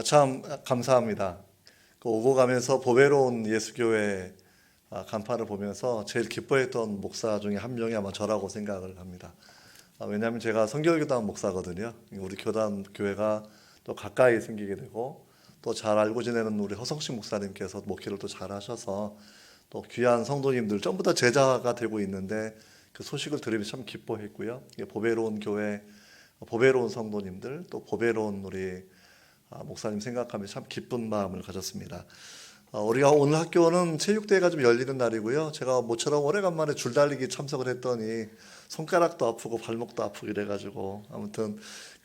참 감사합니다. 오고 가면서 보배로운 예수교회 간판을 보면서 제일 기뻐했던 목사 중에 한 명이 아마 저라고 생각을 합니다. 왜냐하면 제가 성결교단 목사거든요. 우리 교단 교회가 또 가까이 생기게 되고 또 잘 알고 지내는 우리 허성식 목사님께서 목회를 또 잘 하셔서 또 귀한 성도님들 전부 다 제자가 되고 있는데 그 소식을 들으면서 참 기뻐했고요. 보배로운 교회, 보배로운 성도님들, 또 보배로운 우리 목사님 생각하면 참 기쁜 마음을 가졌습니다. 우리가 오늘 학교는 체육대회가 좀 열리는 날이고요. 제가 모처럼 오래간만에 줄달리기 참석을 했더니 손가락도 아프고 발목도 아프고 이래가지고 아무튼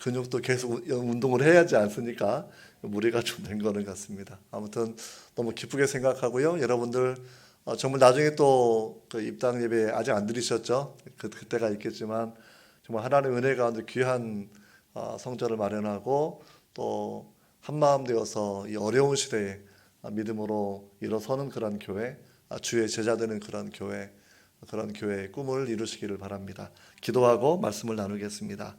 근육도 계속 운동을 해야 하지 않습니까? 무리가 좀 된 거는 같습니다. 아무튼 너무 기쁘게 생각하고요. 여러분들 정말 나중에 또 그 입당 예배 아직 안 드리셨죠? 그때가 있겠지만 정말 하나님의 은혜 가운데 귀한 성전을 마련하고 또 한마음 되어서 이 어려운 시대에 믿음으로 일어서는 그런 교회, 주의 제자 되는 그런 교회의 꿈을 이루시기를 바랍니다. 기도하고 말씀을 나누겠습니다.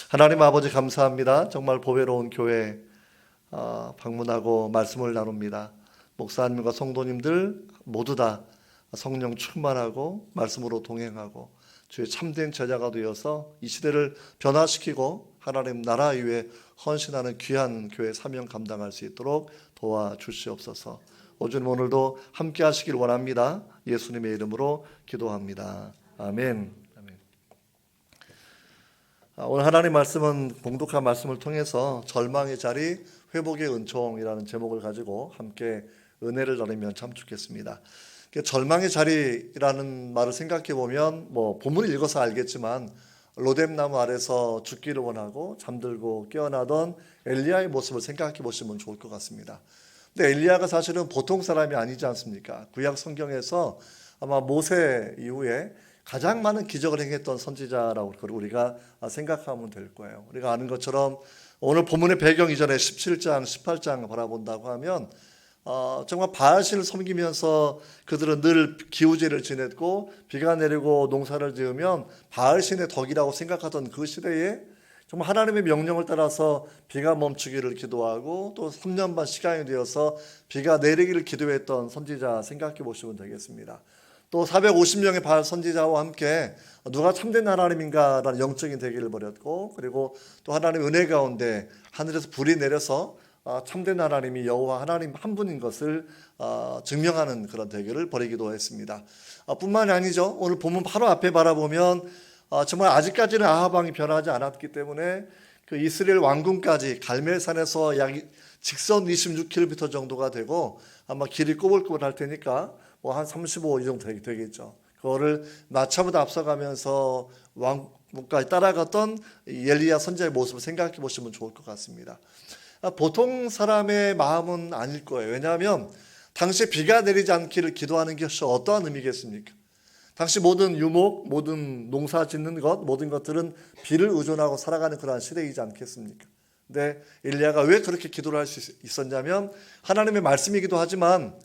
하나님 아버지 감사합니다. 정말 보배로운 교회 방문하고 말씀을 나눕니다. 목사님과 성도님들 모두 다 성령 충만하고 말씀으로 동행하고 주의 참된 제자가 되어서 이 시대를 변화시키고 하나님 나라 위에 헌신하는 귀한 교회 사명 감당할 수 있도록 도와주시옵소서. 오늘 오늘도 함께 하시길 원합니다. 예수님의 이름으로 기도합니다. 아멘. 오늘 하나님 말씀은 봉독한 말씀을 통해서 절망의 자리 회복의 은총이라는 제목을 가지고 함께 은혜를 나누면 참 좋겠습니다. 절망의 자리라는 말을 생각해 보면 본문을 읽어서 알겠지만 로뎀나무 아래서 죽기를 원하고 잠들고 깨어나던 엘리야의 모습을 생각해 보시면 좋을 것 같습니다. 근데 엘리야가 사실은 보통 사람이 아니지 않습니까? 구약 성경에서 아마 모세 이후에 가장 많은 기적을 행했던 선지자라고 우리가 생각하면 될 거예요. 우리가 아는 것처럼 오늘 본문의 배경 이전에 17장, 18장 바라본다고 하면 정말 바알신을 섬기면서 그들은 늘 기우제를 지냈고 비가 내리고 농사를 지으면 바알신의 덕이라고 생각하던 그 시대에 정말 하나님의 명령을 따라서 비가 멈추기를 기도하고 또 3년 반 시간이 되어서 비가 내리기를 기도했던 선지자 생각해 보시면 되겠습니다. 또 450명의 바알 선지자와 함께 누가 참된 하나님인가라는 영적인 대결을 벌였고 그리고 또 하나님의 은혜 가운데 하늘에서 불이 내려서 참된 하나님이 여호와 하나님 한 분인 것을 증명하는 그런 대결을 벌이기도 했습니다. 뿐만이 아니죠. 오늘 본문 바로 앞에 바라보면 정말 아직까지는 아합 왕이 변하지 않았기 때문에 그 이스라엘 왕궁까지 갈멜산에서 약 직선 26km 정도가 되고 아마 길이 꼬불꼬불할 테니까 한 35 이 정도 되겠죠. 그거를 마차보다 앞서가면서 왕궁까지 따라갔던 엘리야 선지자의 모습을 생각해 보시면 좋을 것 같습니다. 보통 사람의 마음은 아닐 거예요. 왜냐하면 당시에 비가 내리지 않기를 기도하는 것이 어떠한 의미겠습니까? 당시 모든 유목, 모든 농사 짓는 것, 모든 것들은 비를 의존하고 살아가는 그러한 시대이지 않겠습니까? 근데 엘리야가 왜 그렇게 기도를 할 수 있었냐면 하나님의 말씀이기도 하지만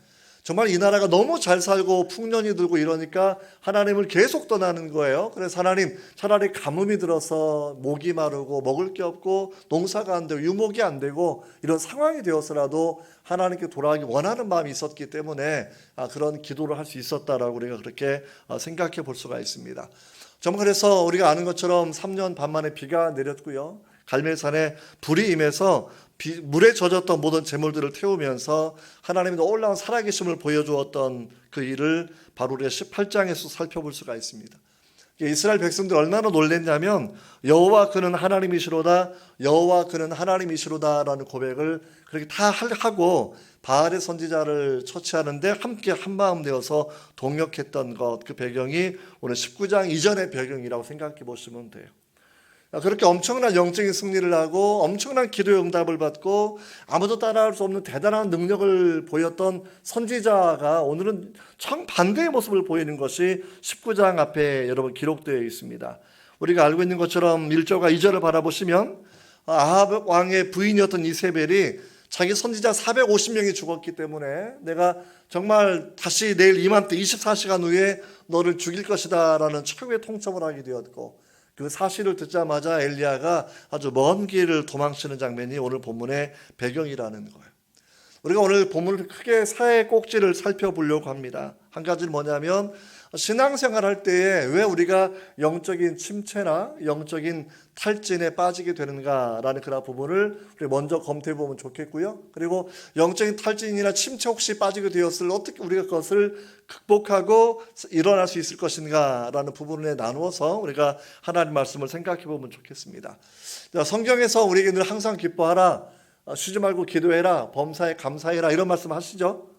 정말 이 나라가 너무 잘 살고 풍년이 들고 이러니까 하나님을 계속 떠나는 거예요. 그래서 하나님 차라리 가뭄이 들어서 목이 마르고 먹을 게 없고 농사가 안 되고 유목이 안 되고 이런 상황이 되어서라도 하나님께 돌아가기 원하는 마음이 있었기 때문에 그런 기도를 할 수 있었다라고 우리가 그렇게 생각해 볼 수가 있습니다. 정말 그래서 우리가 아는 것처럼 3년 반 만에 비가 내렸고요. 갈멜산에 불이 임해서 물에 젖었던 모든 재물들을 태우면서 하나님의 놀라운 살아계심을 보여주었던 그 일을 바로 우리가 18장에서 살펴볼 수가 있습니다. 이스라엘 백성들 얼마나 놀랬냐면 여호와 그는 하나님이시로다, 여호와 그는 하나님이시로다라는 고백을 그렇게 다 하고 바알의 선지자를 처치하는데 함께 한마음 되어서 동역했던 것, 그 배경이 오늘 19장 이전의 배경이라고 생각해 보시면 돼요. 그렇게 엄청난 영적인 승리를 하고 엄청난 기도의 응답을 받고 아무도 따라할 수 없는 대단한 능력을 보였던 선지자가 오늘은 정반대의 모습을 보이는 것이 19장 앞에 여러분 기록되어 있습니다. 우리가 알고 있는 것처럼 1절과 2절을 바라보시면 아합 왕의 부인이었던 이세벨이 자기 선지자 450명이 죽었기 때문에 내가 정말 다시 내일 이맘때 24시간 후에 너를 죽일 것이다 라는 최후의 통첩을 하게 되었고 그 사실을 듣자마자 엘리야가 아주 먼 길을 도망치는 장면이 오늘 본문의 배경이라는 거예요. 우리가 오늘 본문을 크게 사회 꼭지를 살펴보려고 합니다. 한 가지는 뭐냐면 신앙생활 할 때에 왜 우리가 영적인 침체나 영적인 탈진에 빠지게 되는가라는 그런 부분을 우리 먼저 검토해 보면 좋겠고요. 그리고 영적인 탈진이나 침체 혹시 빠지게 되었을 어떻게 우리가 그것을 극복하고 일어날 수 있을 것인가라는 부분에 나누어서 우리가 하나님 말씀을 생각해 보면 좋겠습니다. 성경에서 우리에게 늘 항상 기뻐하라, 쉬지 말고 기도해라, 범사에 감사해라 이런 말씀 하시죠.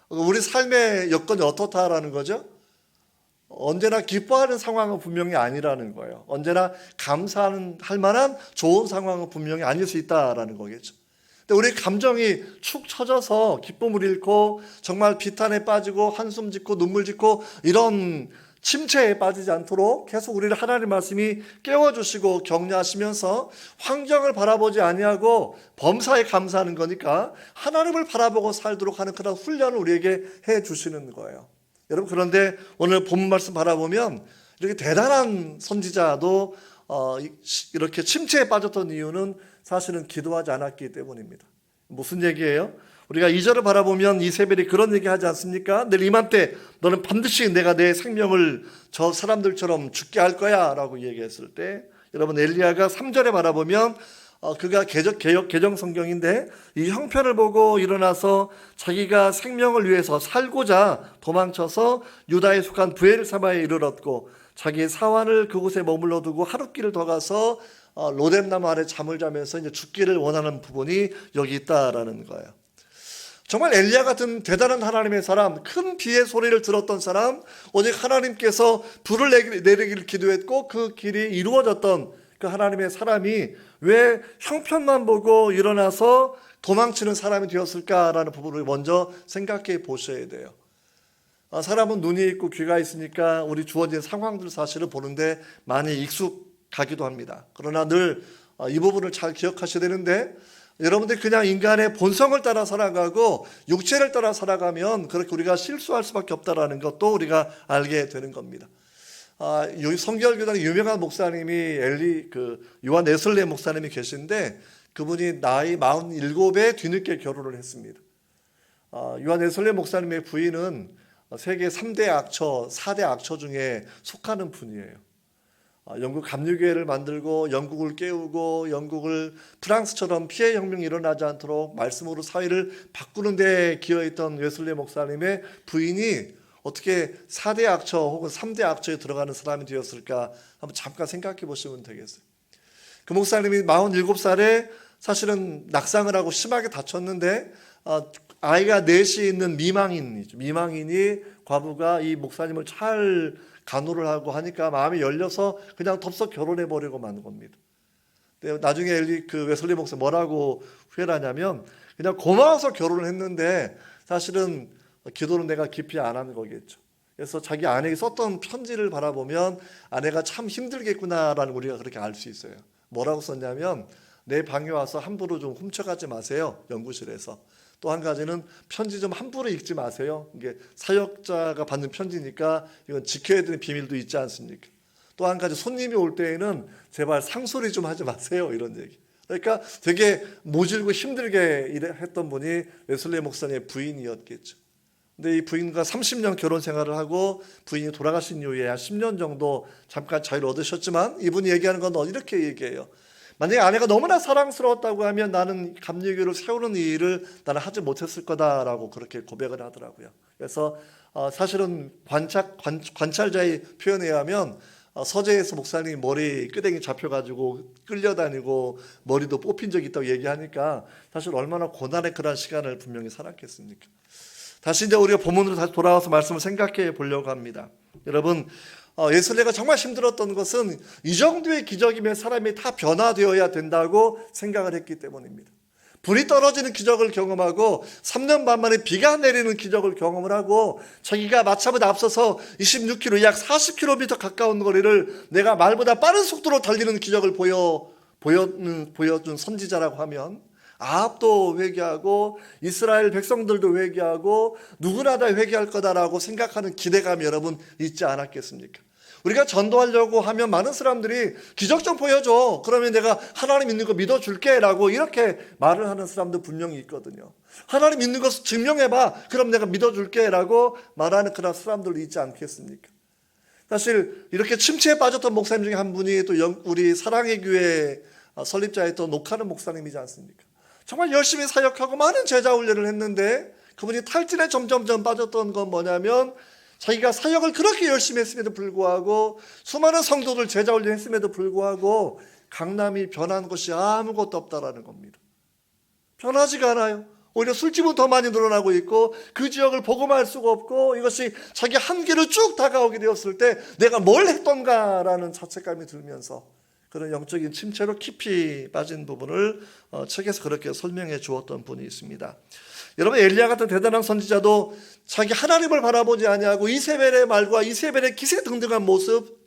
우리 삶의 여건이 어떻다라는 거죠. 언제나 기뻐하는 상황은 분명히 아니라는 거예요. 언제나 감사할 만한 좋은 상황은 분명히 아닐 수 있다라는 거겠죠. 근데 우리 감정이 축 처져서 기쁨을 잃고 정말 비탄에 빠지고 한숨 짓고 눈물 짓고 이런 침체에 빠지지 않도록 계속 우리를 하나님 말씀이 깨워주시고 격려하시면서 환경을 바라보지 아니하고 범사에 감사하는 거니까 하나님을 바라보고 살도록 하는 그런 훈련을 우리에게 해주시는 거예요. 여러분, 그런데 오늘 본문 말씀 바라보면 이렇게 대단한 선지자도 이렇게 침체에 빠졌던 이유는 사실은 기도하지 않았기 때문입니다. 무슨 얘기예요? 우리가 2절을 바라보면 이세벨이 그런 얘기 하지 않습니까? 내일 이맘때 너는 반드시 내가 내 생명을 저 사람들처럼 죽게 할 거야 라고 얘기했을 때, 여러분 엘리야가 3절에 바라보면 그가 개정 성경인데 이 형편을 보고 일어나서 자기가 생명을 위해서 살고자 도망쳐서 유다에 속한 브엘사바에 이르렀고 자기의 사환을 그곳에 머물러 두고 하룻길을 더 가서 로뎀나무 아래 잠을 자면서 이제 죽기를 원하는 부분이 여기 있다라는 거예요. 정말 엘리야 같은 대단한 하나님의 사람, 큰 비의 소리를 들었던 사람, 오직 하나님께서 불을 내리기를 기도했고 그 길이 이루어졌던 그 하나님의 사람이 왜 형편만 보고 일어나서 도망치는 사람이 되었을까라는 부분을 먼저 생각해 보셔야 돼요. 사람은 눈이 있고 귀가 있으니까 우리 주어진 상황들 사실을 보는데 많이 익숙하기도 합니다. 그러나 늘 이 부분을 잘 기억하셔야 되는데, 여러분들 그냥 인간의 본성을 따라 살아가고 육체를 따라 살아가면 그렇게 우리가 실수할 수밖에 없다라는 것도 우리가 알게 되는 겁니다. 성결교단의 유명한 목사님이 요한 웨슬리 목사님이 계신데 그분이 나이 47에 뒤늦게 결혼을 했습니다. 요한 웨슬리 목사님의 부인은 세계 3대 악처, 4대 악처 중에 속하는 분이에요. 영국 감리교회를 만들고 영국을 깨우고 영국을 프랑스처럼 피해 혁명이 일어나지 않도록 말씀으로 사회를 바꾸는 데 기여했던 웨슬리 목사님의 부인이 어떻게 4대 악처 혹은 3대 악처에 들어가는 사람이 되었을까 한번 잠깐 생각해 보시면 되겠어요. 그 목사님이 47살에 사실은 낙상을 하고 심하게 다쳤는데 아이가 넷이 있는 미망인이 과부가 이 목사님을 잘 간호를 하고 하니까 마음이 열려서 그냥 덥석 결혼해 보려고 만든 겁니다. 근데 나중에 웨슬리 목사 뭐라고 후회를 하냐면 그냥 고마워서 결혼을 했는데 사실은 기도는 내가 깊이 안 하는 거겠죠. 그래서 자기 아내에게 썼던 편지를 바라보면 아내가 참 힘들겠구나라는 우리가 그렇게 알 수 있어요. 뭐라고 썼냐면 내 방에 와서 함부로 좀 훔쳐가지 마세요. 연구실에서. 또 한 가지는 편지 좀 함부로 읽지 마세요. 이게 사역자가 받는 편지니까 이건 지켜야 되는 비밀도 있지 않습니까? 또 한 가지 손님이 올 때에는 제발 상소리 좀 하지 마세요. 이런 얘기. 그러니까 되게 모질고 힘들게 했던 분이 웨슬리 목사님의 부인이었겠죠. 근데 이 부인과 30년 결혼 생활을 하고 부인이 돌아가신 이후에 한 10년 정도 잠깐 자유를 얻으셨지만 이분이 얘기하는 건 이렇게 얘기해요. 만약에 아내가 너무나 사랑스러웠다고 하면 나는 감리교를 세우는 이 일을 나는 하지 못했을 거다라고 그렇게 고백을 하더라고요. 그래서 사실은 관찰자의 표현에 의하면 서재에서 목사님이 머리 끄댕이 잡혀가지고 끌려다니고 머리도 뽑힌 적이 있다고 얘기하니까 사실 얼마나 고난의 그런 시간을 분명히 살았겠습니까? 다시 이제 우리가 본문으로 다시 돌아와서 말씀을 생각해 보려고 합니다. 여러분, 웨슬리가 정말 힘들었던 것은 이 정도의 기적이면 사람이 다 변화되어야 된다고 생각을 했기 때문입니다. 불이 떨어지는 기적을 경험하고 3년 반 만에 비가 내리는 기적을 경험을 하고 자기가 마차보다 앞서서 26km, 약 40km 가까운 거리를 내가 말보다 빠른 속도로 달리는 기적을 보여준 선지자라고 하면 아합도 회개하고 이스라엘 백성들도 회개하고 누구나 다 회개할 거다라고 생각하는 기대감이 여러분 있지 않았겠습니까? 우리가 전도하려고 하면 많은 사람들이 기적 좀 보여줘. 그러면 내가 하나님 있는 거 믿어줄게 라고 이렇게 말을 하는 사람도 분명히 있거든요. 하나님 있는 것 증명해봐. 그럼 내가 믿어줄게 라고 말하는 그런 사람들도 있지 않겠습니까? 사실 이렇게 침체에 빠졌던 목사님 중에 한 분이 또 우리 사랑의 교회 설립자였던 녹하는 목사님이지 않습니까? 정말 열심히 사역하고 많은 제자 훈련을 했는데 그분이 탈진에 점점점 빠졌던 건 뭐냐면 자기가 사역을 그렇게 열심히 했음에도 불구하고 수많은 성도들 제자 훈련했음에도 불구하고 강남이 변한 것이 아무것도 없다라는 겁니다. 변하지가 않아요. 오히려 술집은 더 많이 늘어나고 있고 그 지역을 복음할 수가 없고 이것이 자기 한계로 쭉 다가오게 되었을 때 내가 뭘 했던가라는 자책감이 들면서 그런 영적인 침체로 깊이 빠진 부분을 책에서 그렇게 설명해 주었던 분이 있습니다. 여러분, 엘리야 같은 대단한 선지자도 자기 하나님을 바라보지 아니하고 이세벨의 말과 이세벨의 기세등등한 모습,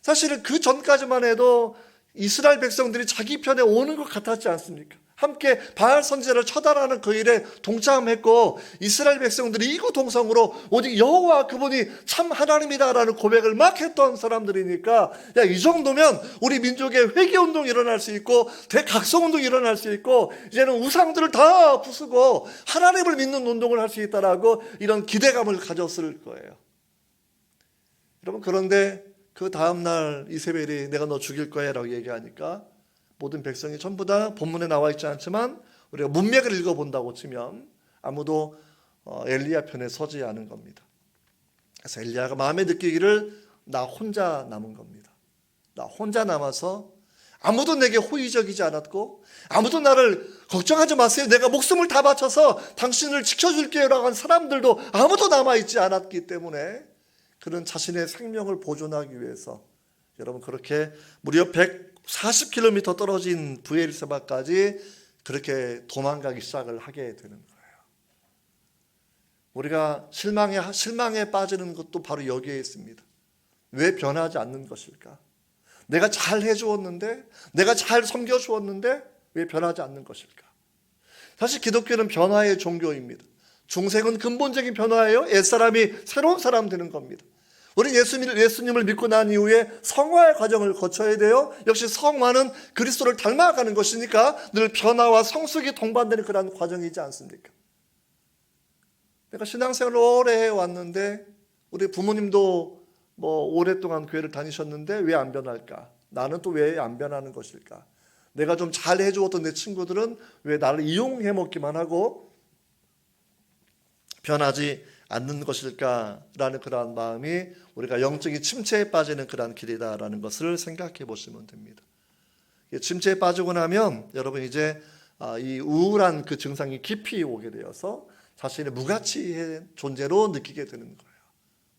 사실은 그 전까지만 해도 이스라엘 백성들이 자기 편에 오는 것 같았지 않습니까? 함께 바알 선지자를 처단하는 그 일에 동참했고 이스라엘 백성들이 이구동성으로 오직 여호와 그분이 참 하나님이다라는 고백을 막 했던 사람들이니까 야, 이 정도면 우리 민족의 회개운동이 일어날 수 있고 대각성운동이 일어날 수 있고 이제는 우상들을 다 부수고 하나님을 믿는 운동을 할 수 있다라고 이런 기대감을 가졌을 거예요. 여러분, 그런데 그 다음날 이세벨이 내가 너 죽일 거야 라고 얘기하니까 모든 백성이 전부 다 본문에 나와 있지 않지만 우리가 문맥을 읽어본다고 치면 아무도 엘리야 편에 서지 않은 겁니다. 그래서 엘리야가 마음에 느끼기를 나 혼자 남은 겁니다. 나 혼자 남아서 아무도 내게 호의적이지 않았고 아무도 나를 걱정하지 마세요. 내가 목숨을 다 바쳐서 당신을 지켜줄게요 라고 한 사람들도 아무도 남아있지 않았기 때문에 그는 자신의 생명을 보존하기 위해서 여러분 그렇게 무려 140km 떨어진 브엘세바까지 그렇게 도망가기 시작을 하게 되는 거예요. 우리가 실망에 빠지는 것도 바로 여기에 있습니다. 왜 변하지 않는 것일까? 내가 잘 해주었는데, 내가 잘 섬겨주었는데 왜 변하지 않는 것일까? 사실 기독교는 변화의 종교입니다. 중생은 근본적인 변화예요. 옛사람이 새로운 사람 되는 겁니다. 우리 예수님을 믿고 난 이후에 성화의 과정을 거쳐야 돼요. 역시 성화는 그리스도를 닮아가는 것이니까 늘 변화와 성숙이 동반되는 그런 과정이지 않습니까? 내가 신앙생활을 오래 해왔는데 우리 부모님도 오랫동안 교회를 다니셨는데 왜 안 변할까? 나는 또 왜 안 변하는 것일까? 내가 좀 잘 해주었던 내 친구들은 왜 나를 이용해 먹기만 하고 변하지 않는 것일까라는 그러한 마음이 우리가 영적인 침체에 빠지는 그러한 길이다라는 것을 생각해 보시면 됩니다. 침체에 빠지고 나면 여러분 이제 이 우울한 그 증상이 깊이 오게 되어서 자신의 무가치의 존재로 느끼게 되는 거예요.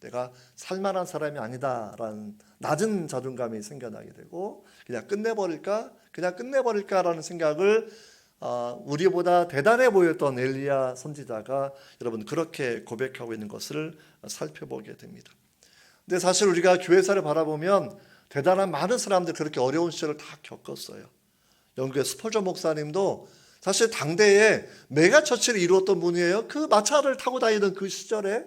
내가 살만한 사람이 아니다라는 낮은 자존감이 생겨나게 되고 그냥 끝내버릴까라는 생각을 우리보다 대단해 보였던 엘리야 선지자가 여러분 그렇게 고백하고 있는 것을 살펴보게 됩니다. 근데 사실 우리가 교회사를 바라보면 대단한 많은 사람들 그렇게 어려운 시절을 다 겪었어요. 영국의 스펄전 목사님도 사실 당대에 메가처치를 이루었던 분이에요. 그 마차를 타고 다니던 그 시절에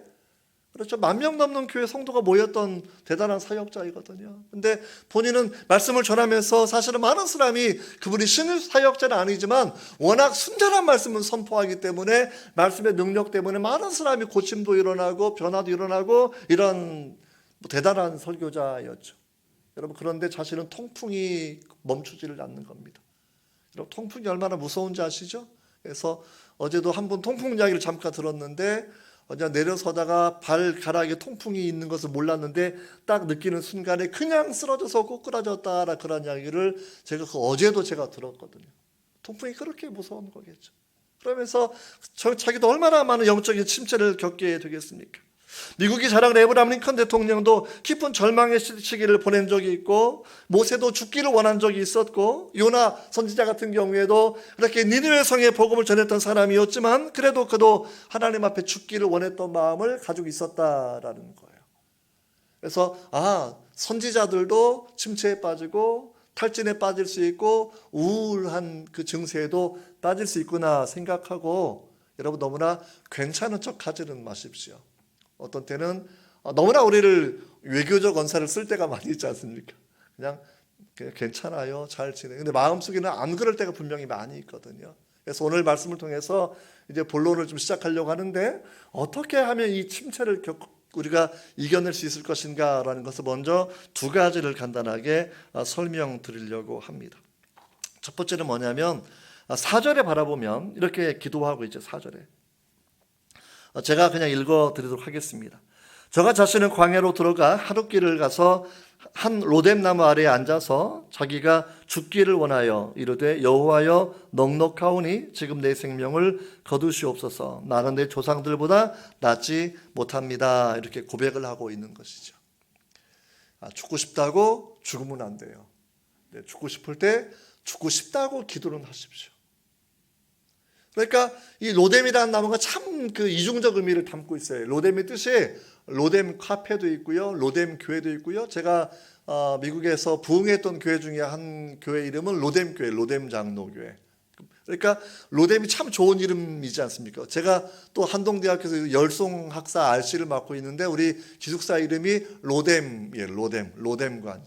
그렇죠. 10,000명 넘는 교회 성도가 모였던 대단한 사역자이거든요. 근데 본인은 말씀을 전하면서 사실은 많은 사람이 그분이 신의 사역자는 아니지만 워낙 순전한 말씀을 선포하기 때문에 말씀의 능력 때문에 많은 사람이 고침도 일어나고 변화도 일어나고 이런 대단한 설교자였죠. 여러분 그런데 자신은 통풍이 멈추지를 않는 겁니다. 여러분 통풍이 얼마나 무서운지 아시죠? 그래서 어제도 한 분 통풍 이야기를 잠깐 들었는데 어제 내려서다가 발가락에 통풍이 있는 것을 몰랐는데 딱 느끼는 순간에 그냥 쓰러져서 꼬꾸라졌다라 그런 이야기를 제가 어제도 제가 들었거든요. 통풍이 그렇게 무서운 거겠죠. 그러면서 자기도 얼마나 많은 영적인 침체를 겪게 되겠습니까? 미국이 자랑하는 에브라함 링컨 대통령도 깊은 절망의 시기를 보낸 적이 있고 모세도 죽기를 원한 적이 있었고 요나 선지자 같은 경우에도 그렇게 니느웨 성에 복음을 전했던 사람이었지만 그래도 그도 하나님 앞에 죽기를 원했던 마음을 가지고 있었다라는 거예요. 그래서 선지자들도 침체에 빠지고 탈진에 빠질 수 있고 우울한 그 증세에도 빠질 수 있구나 생각하고 여러분 너무나 괜찮은 척 하지는 마십시오. 어떤 때는 너무나 우리를 외교적 언사를 쓸 때가 많이 있지 않습니까? 그냥 괜찮아요, 잘 지내. 근데 마음속에는 안 그럴 때가 분명히 많이 있거든요. 그래서 오늘 말씀을 통해서 이제 본론을 좀 시작하려고 하는데, 어떻게 하면 이 침체를 우리가 이겨낼 수 있을 것인가라는 것을 먼저 두 가지를 간단하게 설명드리려고 합니다. 첫 번째는 뭐냐면 4절에 바라보면 이렇게 기도하고 있죠. 4절에 제가 그냥 읽어드리도록 하겠습니다. 저가 자신은 광야로 들어가 하룻길을 가서 한 로뎀나무 아래에 앉아서 자기가 죽기를 원하여 이르되 여호와여 넉넉하오니 지금 내 생명을 거두시옵소서. 나는 내 조상들보다 낫지 못합니다. 이렇게 고백을 하고 있는 것이죠. 죽고 싶다고 죽으면 안 돼요. 죽고 싶을 때 죽고 싶다고 기도는 하십시오. 그러니까 이 로뎀이라는 나무가 참 그 이중적 의미를 담고 있어요. 로뎀의 뜻이 로뎀 카페도 있고요, 로뎀 교회도 있고요. 제가 미국에서 부흥했던 교회 중에 한 교회 이름은 로뎀 교회, 로뎀 장로교회. 그러니까 로뎀이 참 좋은 이름이지 않습니까? 제가 또 한동대학교에서 열송 학사 RC를 맡고 있는데 우리 기숙사 이름이 로뎀이에요. 로뎀관.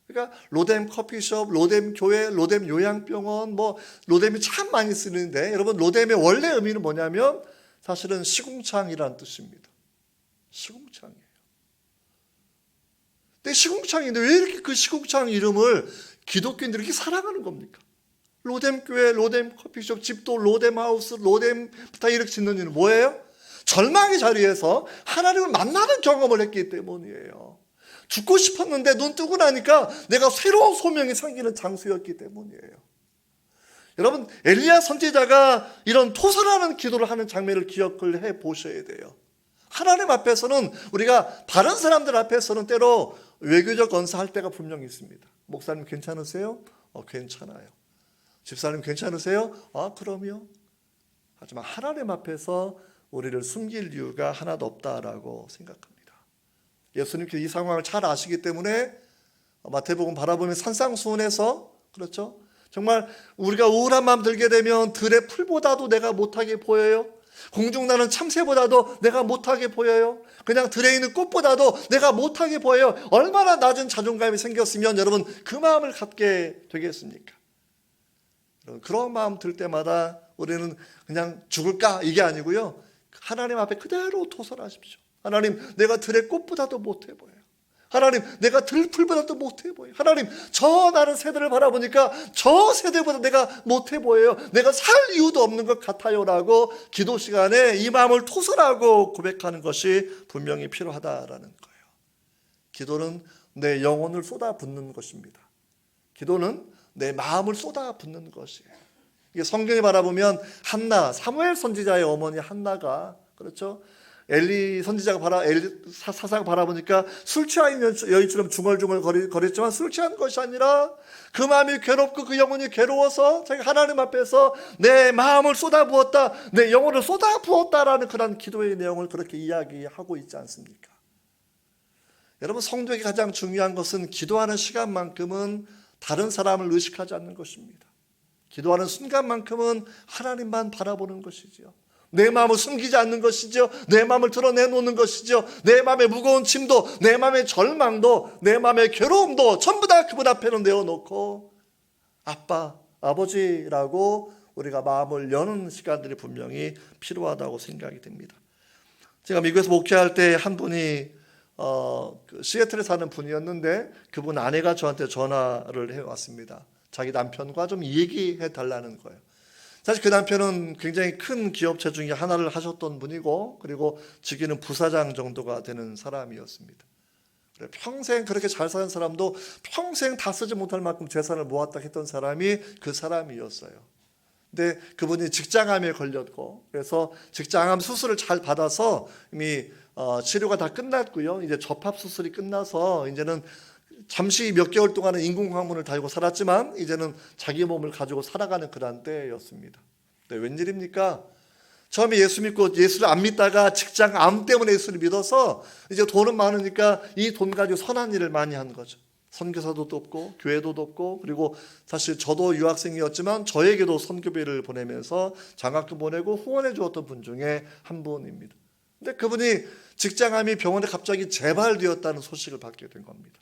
그러니까 로뎀 커피숍, 로뎀 교회, 로뎀 요양병원, 뭐 로뎀이 참 많이 쓰는데, 여러분 로뎀의 원래 의미는 뭐냐면 사실은 시궁창이라는 뜻입니다. 시궁창이에요. 근데 시궁창인데 왜 이렇게 그 시궁창 이름을 기독교인들이 이렇게 사랑하는 겁니까? 로뎀 교회, 로뎀 커피숍, 집도 로뎀 하우스, 로뎀 다 이렇게 짓는 이유는 뭐예요? 절망의 자리에서 하나님을 만나는 경험을 했기 때문이에요. 죽고 싶었는데 눈 뜨고 나니까 내가 새로운 소명이 생기는 장소였기 때문이에요. 여러분, 엘리야 선지자가 이런 토설하는 기도를 하는 장면을 기억을 해 보셔야 돼요. 하나님 앞에서는, 우리가 다른 사람들 앞에서는 때로 외교적 언사할 때가 분명히 있습니다. 목사님 괜찮으세요? 괜찮아요. 집사님 괜찮으세요? 그럼요. 하지만 하나님 앞에서 우리를 숨길 이유가 하나도 없다라고 생각합니다. 예수님께서 이 상황을 잘 아시기 때문에 마태복음 바라보면 산상수훈에서, 그렇죠? 정말 우리가 우울한 마음 들게 되면 들의 풀보다도 내가 못하게 보여요. 공중나는 참새보다도 내가 못하게 보여요. 그냥 들에 있는 꽃보다도 내가 못하게 보여요. 얼마나 낮은 자존감이 생겼으면 여러분 그 마음을 갖게 되겠습니까? 여러분, 그런 마음 들 때마다 우리는 그냥 죽을까 이게 아니고요, 하나님 앞에 그대로 토설하십시오. 하나님, 내가 들의 꽃보다도 못해 보여요. 하나님, 내가 들풀보다도 못해 보여요. 하나님, 저 나는 세대를 바라보니까 저 세대보다 내가 못해 보여요. 내가 살 이유도 없는 것 같아요 라고 기도 시간에 이 마음을 토설하고 고백하는 것이 분명히 필요하다라는 거예요. 기도는 내 영혼을 쏟아붓는 것입니다. 기도는 내 마음을 쏟아붓는 것이에요. 이게 성경에 바라보면 한나, 사무엘 선지자의 어머니 한나가, 그렇죠? 엘리 선지자가 사사가 바라보니까 술 취한 여인처럼 중얼중얼 거렸지만 술 취한 것이 아니라 그 마음이 괴롭고 그 영혼이 괴로워서 자기 하나님 앞에서 내 마음을 쏟아부었다, 내 영혼을 쏟아부었다라는 그런 기도의 내용을 그렇게 이야기하고 있지 않습니까? 여러분, 성도에게 가장 중요한 것은 기도하는 시간만큼은 다른 사람을 의식하지 않는 것입니다. 기도하는 순간만큼은 하나님만 바라보는 것이지요. 내 마음을 숨기지 않는 것이죠. 내 마음을 드러내놓는 것이죠. 내 마음의 무거운 짐도, 내 마음의 절망도, 내 마음의 괴로움도 전부 다 그분 앞에는 내어놓고 아빠, 아버지라고 우리가 마음을 여는 시간들이 분명히 필요하다고 생각이 됩니다. 제가 미국에서 목회할 때 한 분이 시애틀에 사는 분이었는데 그분 아내가 저한테 전화를 해왔습니다. 자기 남편과 좀 얘기해 달라는 거예요. 사실 그 남편은 굉장히 큰 기업체 중에 하나를 하셨던 분이고, 그리고 직위는 부사장 정도가 되는 사람이었습니다. 평생 그렇게 잘 사는 사람도 평생 다 쓰지 못할 만큼 재산을 모았다 했던 사람이 그 사람이었어요. 근데 그분이 직장암에 걸렸고, 그래서 직장암 수술을 잘 받아서 이미 치료가 다 끝났고요. 이제 접합 수술이 끝나서 이제는 잠시 몇 개월 동안은 인공관문을 달고 살았지만 이제는 자기 몸을 가지고 살아가는 그런 때였습니다. 네, 웬일입니까? 처음에 예수 믿고 예수를 안 믿다가 직장 암 때문에 예수를 믿어서 이제 돈은 많으니까 이 돈 가지고 선한 일을 많이 한 거죠. 선교사도 돕고 교회도 돕고, 그리고 사실 저도 유학생이었지만 저에게도 선교비를 보내면서 장학금 보내고 후원해 주었던 분 중에 한 분입니다. 근데 그분이 직장암이 병원에 갑자기 재발되었다는 소식을 받게 된 겁니다.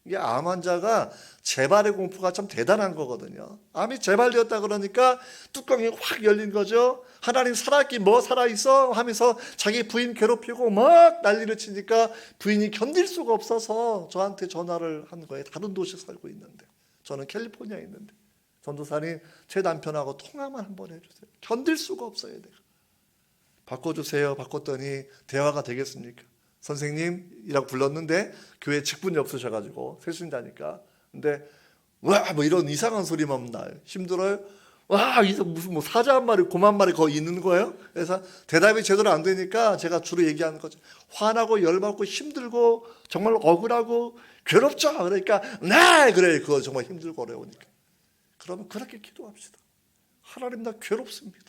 이게 암 환자가 재발의 공포가 참 대단한 거거든요. 암이 재발되었다 그러니까 뚜껑이 확 열린 거죠. 하나님 살아있긴 뭐 살아있어 하면서 자기 부인 괴롭히고 막 난리를 치니까 부인이 견딜 수가 없어서 저한테 전화를 한 거예요. 다른 도시에 살고 있는데, 저는 캘리포니아에 있는데, 전도사님 제 남편하고 통화만 한번 해주세요. 견딜 수가 없어요. 내가 바꿔주세요. 바꿨더니 대화가 되겠습니까? 선생님이라고 불렀는데 교회 직분이 없으셔가지고 새신자니까. 근데 와 뭐 이런 이상한 소리만 나요. 힘들어요. 와 무슨 뭐 사자 한 마리 곰 한 마리 거기 있는 거예요. 그래서 대답이 제대로 안 되니까 제가 주로 얘기하는 거죠. 화나고 열받고 힘들고 정말 억울하고 괴롭죠. 그러니까 네 그래 그거 정말 힘들고 어려우니까. 그러면 그렇게 기도합시다. 하나님 나 괴롭습니다.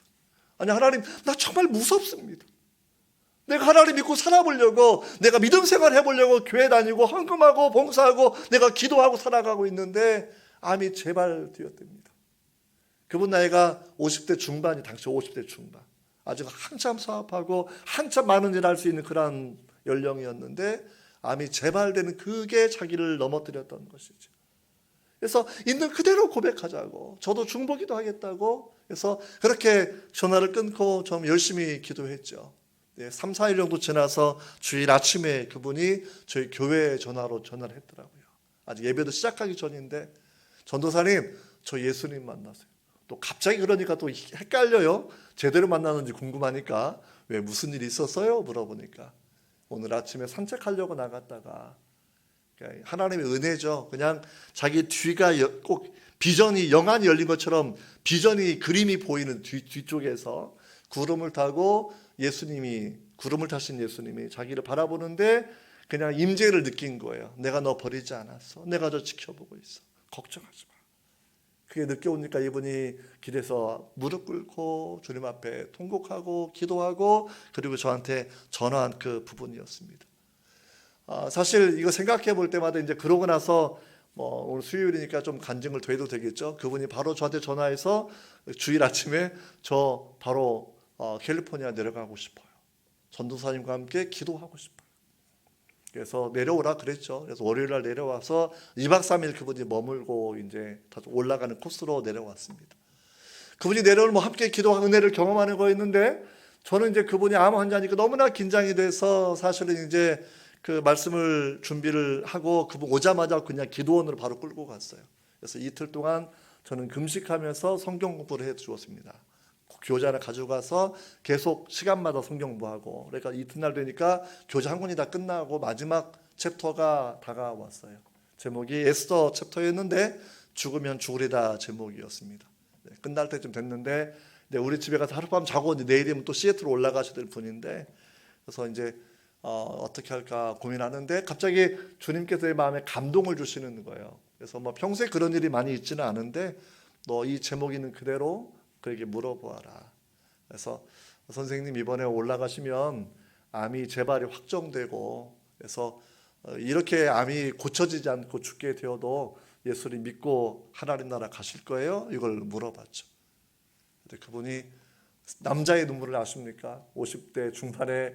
아니 하나님 나 정말 무섭습니다. 내가 하나님 믿고 살아보려고, 내가 믿음 생활 해보려고 교회 다니고 헌금하고 봉사하고 내가 기도하고 살아가고 있는데 암이 재발되었답니다. 그분 나이가 50대 중반이 당시 50대 중반. 아직 한참 사업하고 한참 많은 일 할 수 있는 그런 연령이었는데 암이 재발되는 그게 자기를 넘어뜨렸던 것이죠. 그래서 있는 그대로 고백하자고, 저도 중보기도 하겠다고 해서 그렇게 전화를 끊고 좀 열심히 기도했죠. 3, 4일 정도 지나서 주일 아침에 그분이 저희 교회 전화로 전화를 했더라고요. 아직 예배도 시작하기 전인데 전도사님 저 예수님 만나세요. 또 갑자기 그러니까 또 헷갈려요. 제대로 만나는지 궁금하니까 왜 무슨 일이 있었어요? 물어보니까 오늘 아침에 산책하려고 나갔다가 하나님의 은혜죠. 그냥 자기 뒤가 꼭 비전이 영안이 열린 것처럼 비전이 그림이 보이는 뒤쪽에서 구름을 타고 구름을 타신 예수님이 자기를 바라보는데 그냥 임재를 느낀 거예요. 내가 너 버리지 않았어. 내가 너 지켜보고 있어. 걱정하지 마. 그게 느껴오니까 이분이 길에서 무릎 꿇고 주님 앞에 통곡하고 기도하고 그리고 저한테 전화한 그 부분이었습니다. 사실 이거 생각해 볼 때마다 이제 그러고 나서 뭐 오늘 수요일이니까 좀 간증을 더 해도 되겠죠. 그분이 바로 저한테 전화해서 주일 아침에 저 바로 캘리포니아 내려가고 싶어요. 전도사님과 함께 기도하고 싶어요. 그래서 내려오라 그랬죠. 그래서 월요일 날 내려와서 2박 3일 그분이 머물고 이제 올라가는 코스로 내려왔습니다. 그분이 내려오면 뭐 함께 기도와 은혜를 경험하는 거였는데 저는 이제 그분이 암 환자니까 너무나 긴장이 돼서 사실은 이제 그 말씀을 준비를 하고 그분 오자마자 그냥 기도원으로 바로 끌고 갔어요. 그래서 이틀 동안 저는 금식하면서 성경 공부를 해 주었습니다. 교재 하나 가져가서 계속 시간마다 성경 공부하고, 그러니까 이튿날 되니까 교재 한 권이 다 끝나고 마지막 챕터가 다가왔어요. 제목이 에스더 챕터였는데 죽으면 죽으리다 제목이었습니다. 끝날 때쯤 됐는데 우리 집에 가서 하룻밤 자고 내일이면 또 시애틀로 올라가셔야 될 분인데 그래서 이제 어떻게 할까 고민하는데 갑자기 주님께서 내 마음에 감동을 주시는 거예요. 그래서 뭐 평소에 그런 일이 많이 있지는 않은데 너 이 제목 있는 그대로 그에게 물어보아라. 그래서 선생님 이번에 올라가시면 암이 재발이 확정되고 그래서 이렇게 암이 고쳐지지 않고 죽게 되어도 예수를 믿고 하나님 나라 가실 거예요? 이걸 물어봤죠. 근데 그분이 남자의 눈물을 아십니까? 50대 중반에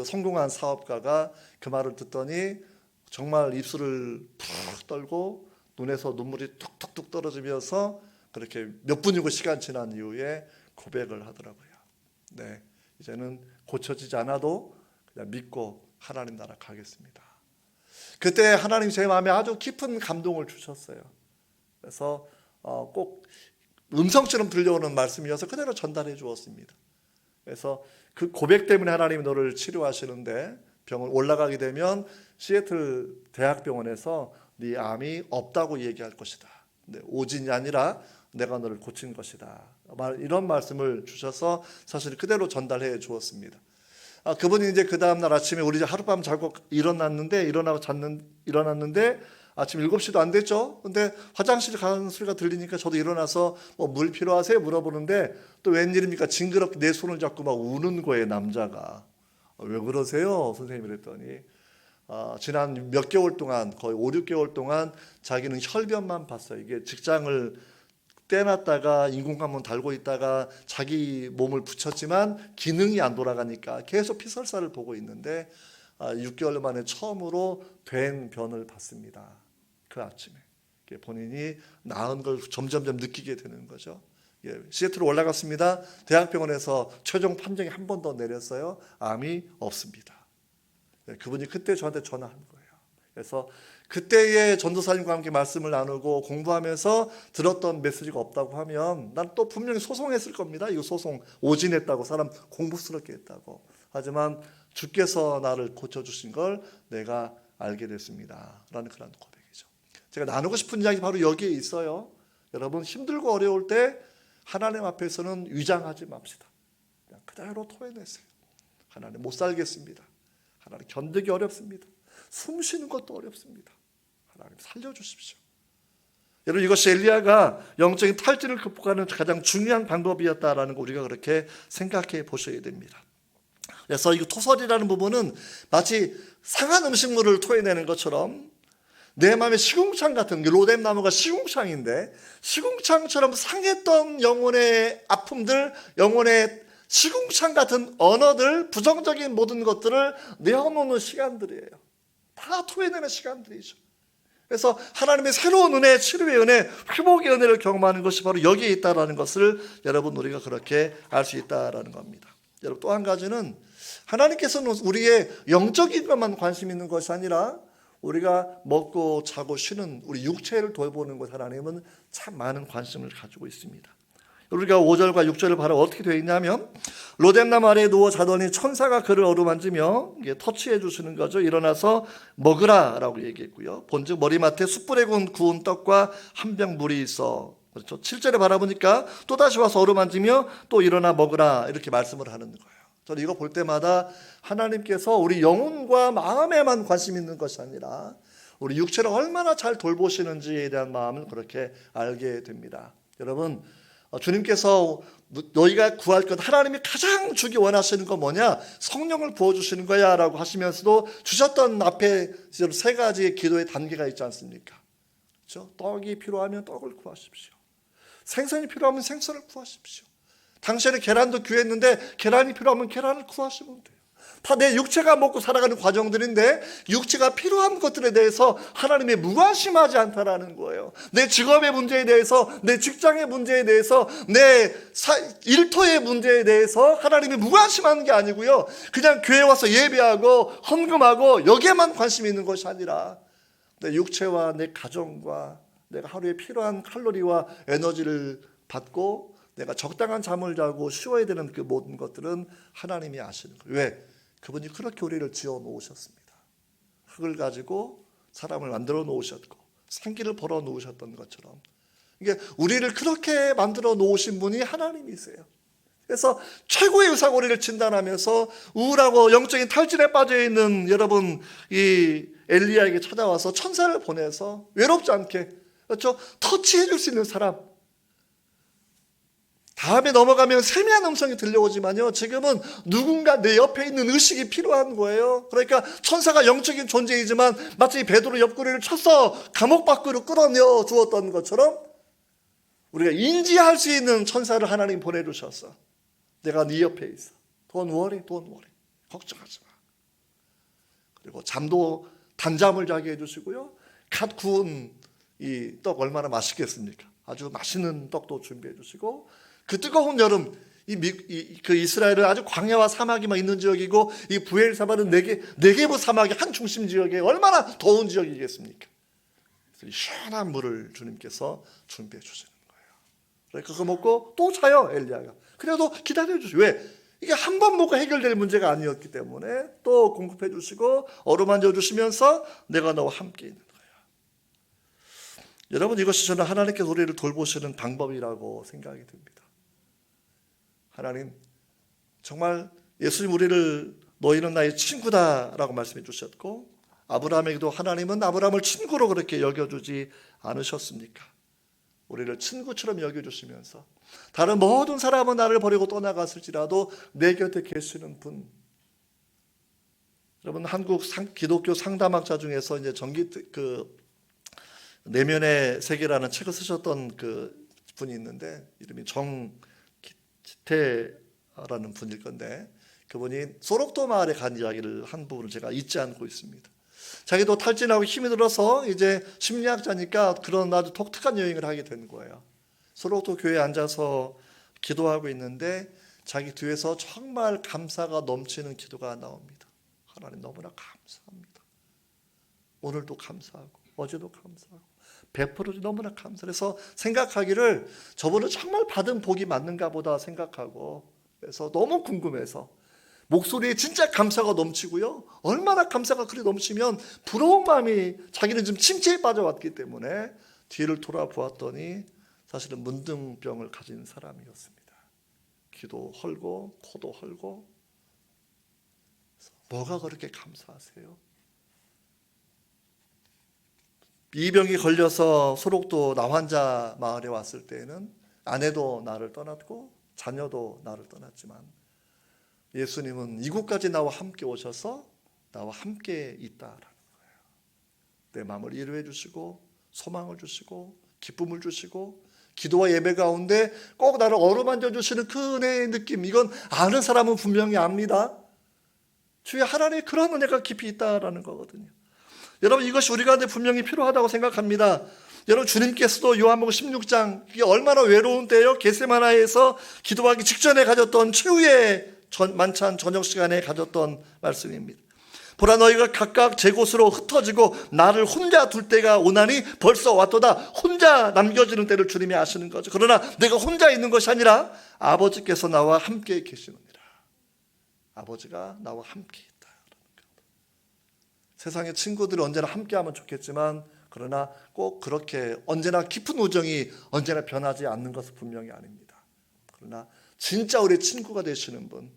성공한 사업가가 그 말을 듣더니 정말 입술을 푹 떨고 눈에서 눈물이 툭툭툭 떨어지면서 그렇게 몇 분이고 시간 지난 이후에 고백을 하더라고요. 네, 이제는 고쳐지지 않아도 그냥 믿고 하나님 나라 가겠습니다. 그때 하나님 제 마음에 아주 깊은 감동을 주셨어요. 그래서 꼭 음성처럼 들려오는 말씀이어서 그대로 전달해 주었습니다. 그래서 그 고백 때문에 하나님이 너를 치료하시는데 병원 올라가게 되면 시애틀 대학병원에서 네 암이 없다고 얘기할 것이다. 오진이 아니라 내가 너를 고친 것이다. 이런 말씀을 주셔서 사실 그대로 전달해 주었습니다. 그분이 이제 그 다음 날 아침에 우리 하룻밤 자고 일어났는데 아침 7시도 안 됐죠. 근데 화장실 가는 소리가 들리니까 저도 일어나서 뭐 물 필요하세요? 물어보는데 또 웬일입니까? 징그럽게 내 손을 잡고 막 우는 거예요, 남자가. 왜 그러세요? 선생님이 그랬더니 지난 몇 개월 동안 거의 5, 6개월 동안 자기는 혈변만 봤어요. 이게 직장을 떼놨다가 인공관문 달고 있다가 자기 몸을 붙였지만 기능이 안 돌아가니까 계속 피설사를 보고 있는데 6개월 만에 처음으로 된 변을 봤습니다. 그 아침에 본인이 나은 걸 점점점 느끼게 되는 거죠. 시애틀로 올라갔습니다. 대학병원에서 최종 판정이 한 번 더 내렸어요. 암이 없습니다. 그분이 그때 저한테 전화한 거예요. 그래서 그때의 전도사님과 함께 말씀을 나누고 공부하면서 들었던 메시지가 없다고 하면 난 또 분명히 소송했을 겁니다. 이거 소송 오진했다고, 사람 공부스럽게 했다고. 하지만 주께서 나를 고쳐주신 걸 내가 알게 됐습니다 라는 그런 고백이죠. 제가 나누고 싶은 이야기 바로 여기에 있어요. 여러분, 힘들고 어려울 때 하나님 앞에서는 위장하지 맙시다. 그냥 그대로 토해내세요. 하나님 못 살겠습니다. 하나님 견디기 어렵습니다. 숨 쉬는 것도 어렵습니다. 하나님 살려주십시오. 여러분, 이것이 엘리야가 영적인 탈진을 극복하는 가장 중요한 방법이었다라는 거 우리가 그렇게 생각해 보셔야 됩니다. 그래서 이 토설이라는 부분은 마치 상한 음식물을 토해내는 것처럼 내 마음에 시궁창 같은, 로뎀 나무가 시궁창인데 시궁창처럼 상했던 영혼의 아픔들, 영혼의 시궁창 같은 언어들, 부정적인 모든 것들을 내어놓는 시간들이에요. 다 토해내는 시간들이죠. 그래서 하나님의 새로운 은혜, 치료의 은혜, 회복의 은혜를 경험하는 것이 바로 여기에 있다는 것을 여러분 우리가 그렇게 알 수 있다는 겁니다. 여러분, 또 한 가지는 하나님께서는 우리의 영적인 것만 관심 있는 것이 아니라 우리가 먹고 자고 쉬는 우리 육체를 돌보는 것, 하나님은 참 많은 관심을 가지고 있습니다. 우리가 5절과 6절을 바로 어떻게 되어 있냐면, 로뎀나무 아래에 누워 자더니 천사가 그를 어루만지며 터치해 주시는 거죠. 일어나서 먹으라 라고 얘기했고요. 본즉 머리맡에 숯불에 구운 떡과 한 병 물이 있어. 그렇죠. 7절에 바라보니까 또다시 와서 어루만지며 또 일어나 먹으라 이렇게 말씀을 하는 거예요. 저는 이거 볼 때마다 하나님께서 우리 영혼과 마음에만 관심 있는 것이 아니라 우리 육체를 얼마나 잘 돌보시는지에 대한 마음을 그렇게 알게 됩니다. 여러분, 주님께서 너희가 구할 것, 하나님이 가장 주기 원하시는 건 뭐냐? 성령을 부어주시는 거야 라고 하시면서도 주셨던 앞에 세 가지의 기도의 단계가 있지 않습니까? 그렇죠? 떡이 필요하면 떡을 구하십시오. 생선이 필요하면 생선을 구하십시오. 당신의 계란도 구했는데 계란이 필요하면 계란을 구하시면 돼요. 다 내 육체가 먹고 살아가는 과정들인데 육체가 필요한 것들에 대해서 하나님이 무관심하지 않다라는 거예요. 내 직업의 문제에 대해서, 내 직장의 문제에 대해서, 내 일터의 문제에 대해서 하나님이 무관심한 게 아니고요. 그냥 교회 와서 예배하고 헌금하고 여기에만 관심이 있는 것이 아니라 내 육체와 내 가정과 내가 하루에 필요한 칼로리와 에너지를 받고 내가 적당한 잠을 자고 쉬어야 되는 그 모든 것들은 하나님이 아시는 거예요. 왜? 그분이 그렇게 우리를 지어 놓으셨습니다. 흙을 가지고 사람을 만들어 놓으셨고 생기를 벌어 놓으셨던 것처럼 이게 우리를 그렇게 만들어 놓으신 분이 하나님이세요. 그래서 최고의 의사고리를 진단하면서 우울하고 영적인 탈진에 빠져 있는 여러분, 이 엘리야에게 찾아와서 천사를 보내서 외롭지 않게, 그렇죠? 터치해 줄 수 있는 사람. 다음에 넘어가면 세미한 음성이 들려오지만요, 지금은 누군가 내 옆에 있는 의식이 필요한 거예요. 그러니까 천사가 영적인 존재이지만 마치 베드로 옆구리를 쳐서 감옥 밖으로 끌어내어 주었던 것처럼 우리가 인지할 수 있는 천사를 하나님 보내주셨어. 내가 네 옆에 있어. Don't worry, don't worry. 걱정하지 마. 그리고 잠도 단잠을 자게 해주시고요. 갓 구운 이 떡 얼마나 맛있겠습니까? 아주 맛있는 떡도 준비해 주시고, 그 뜨거운 여름, 그 이스라엘은 아주 광야와 사막이 있는 지역이고, 이 부엘사바는 네게브 사막의 한 중심 지역에 얼마나 더운 지역이겠습니까? 그래서 시원한 물을 주님께서 준비해 주시는 거예요. 그러니까 그거 먹고 또 자요, 엘리야가. 그래도 기다려 주시고, 왜? 이게 한 번 먹고 해결될 문제가 아니었기 때문에 또 공급해 주시고 어루만져 주시면서 내가 너와 함께 있는 거예요. 여러분, 이것이 저는 하나님께서 우리를 돌보시는 방법이라고 생각이 듭니다. 하나님, 정말 예수님 우리를 너희는 나의 친구다라고 말씀해 주셨고, 아브라함에게도 하나님은 아브라함을 친구로 그렇게 여겨주지 않으셨습니까? 우리를 친구처럼 여겨주시면서 다른 모든 사람은 나를 버리고 떠나갔을지라도 내 곁에 계시는 분. 여러분, 한국 기독교 상담학자 중에서 이제 내면의 세계라는 책을 쓰셨던 그 분이 있는데 이름이 정기태라는 분일 건데 그분이 소록도 마을에 간 이야기를 한 부분을 제가 잊지 않고 있습니다. 자기도 탈진하고 힘이 들어서 이제 심리학자니까 그런 아주 독특한 여행을 하게 된 거예요. 소록도 교회에 앉아서 기도하고 있는데 자기 뒤에서 정말 감사가 넘치는 기도가 나옵니다. 하나님 너무나 감사합니다. 오늘도 감사하고 어제도 감사하고 베풀어주 너무나 감사. 그래서 생각하기를 저분은 정말 받은 복이 맞는가 보다 생각하고 그래서 너무 궁금해서 목소리에 진짜 감사가 넘치고요. 얼마나 감사가 그리 넘치면 부러운 마음이 자기는 좀 침체에 빠져왔기 때문에 뒤를 돌아보았더니 사실은 문둥병을 가진 사람이었습니다. 귀도 헐고 코도 헐고 뭐가 그렇게 감사하세요? 이 병이 걸려서 소록도 나환자 마을에 왔을 때에는 아내도 나를 떠났고 자녀도 나를 떠났지만 예수님은 이곳까지 나와 함께 오셔서 나와 함께 있다라는 거예요. 내 마음을 위로해 주시고 소망을 주시고 기쁨을 주시고 기도와 예배 가운데 꼭 나를 어루만져 주시는 그 은혜의 느낌, 이건 아는 사람은 분명히 압니다. 주의 하나님의 그런 은혜가 깊이 있다라는 거거든요. 여러분 이것이 우리 가운데 분명히 필요하다고 생각합니다. 여러분 주님께서도 요한복음 16장 이게 얼마나 외로운 때요. 겟세마나에서 기도하기 직전에 가졌던 최후의 만찬 저녁 시간에 가졌던 말씀입니다. 보라 너희가 각각 제 곳으로 흩어지고 나를 혼자 둘 때가 오나니 벌써 왔도다. 혼자 남겨지는 때를 주님이 아시는 거죠. 그러나 내가 혼자 있는 것이 아니라 아버지께서 나와 함께 계시느니라. 아버지가 나와 함께 있다. 세상의 친구들이 언제나 함께하면 좋겠지만 그러나 꼭 그렇게 언제나 깊은 우정이 언제나 변하지 않는 것은 분명히 아닙니다. 그러나 진짜 우리 친구가 되시는 분,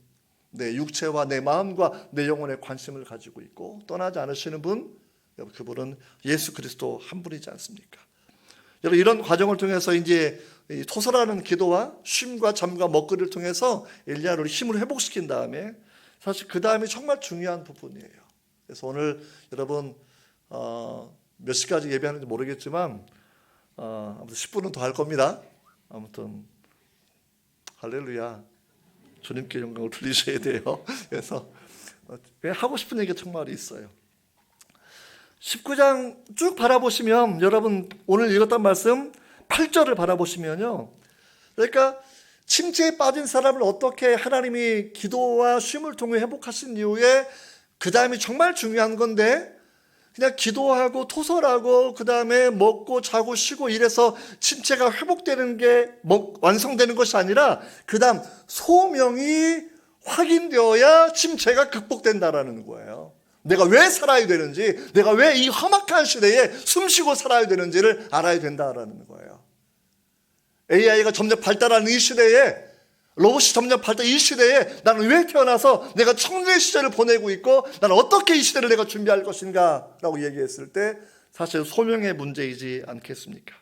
내 육체와 내 마음과 내 영혼에 관심을 가지고 있고 떠나지 않으시는 분, 그분은 예수 그리스도 한 분이지 않습니까? 여러분 이런 과정을 통해서 이제 토설하는 기도와 쉼과 잠과 먹거리를 통해서 엘리야를 힘을 회복시킨 다음에 사실 그 다음이 정말 중요한 부분이에요. 그래서 오늘 여러분 몇 시까지 예배하는지 모르겠지만 아무튼 10분은 더 할 겁니다. 아무튼 할렐루야. 주님께 영광을 돌리셔야 돼요. 그래서 하고 싶은 얘기가 정말 있어요. 19장 쭉 바라보시면 여러분 오늘 읽었던 말씀 8절을 바라보시면요. 그러니까 침체에 빠진 사람을 어떻게 하나님이 기도와 쉼을 통해 회복하신 이후에 그 다음이 정말 중요한 건데 그냥 기도하고 토설하고 그 다음에 먹고 자고 쉬고 이래서 침체가 회복되는 게 완성되는 것이 아니라 그 다음 소명이 확인되어야 침체가 극복된다라는 거예요. 내가 왜 살아야 되는지, 내가 왜 이 험악한 시대에 숨쉬고 살아야 되는지를 알아야 된다라는 거예요. AI가 점점 발달하는 이 시대에 로봇이 점점 발달 이 시대에 나는 왜 태어나서 내가 청년의 시절을 보내고 있고 나는 어떻게 이 시대를 내가 준비할 것인가 라고 얘기했을 때 사실 소명의 문제이지 않겠습니까?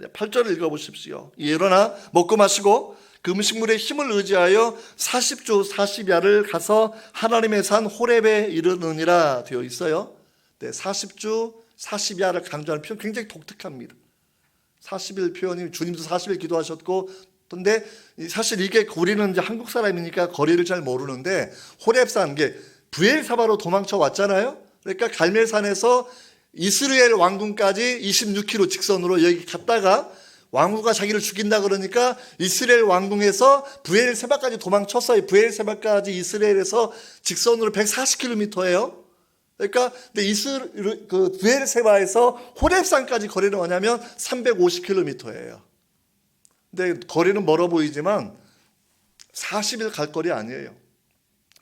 8절을 읽어보십시오. 일어나 먹고 마시고 그 음식물의 힘을 의지하여 40주 40야를 가서 하나님의 산 호렙에 이르느니라 되어 있어요. 40주 40야를 강조하는 표현 굉장히 독특합니다. 40일 표현이 주님도 40일 기도하셨고 근데 사실 이게 우리는 이제 한국 사람이니까 거리를 잘 모르는데 호렙산 게 브엘사바로 도망쳐 왔잖아요. 그러니까 갈멜산에서 이스라엘 왕궁까지 26km 직선으로 여기 갔다가 왕후가 자기를 죽인다 그러니까 이스라엘 왕궁에서 브엘세바까지 도망쳤어요. 브엘세바까지 이스라엘에서 직선으로 140km예요. 그러니까 근데 브엘세바에서 호렙산까지 거리는 뭐냐면 350km예요. 근데 거리는 멀어 보이지만 40일 갈 거리 아니에요.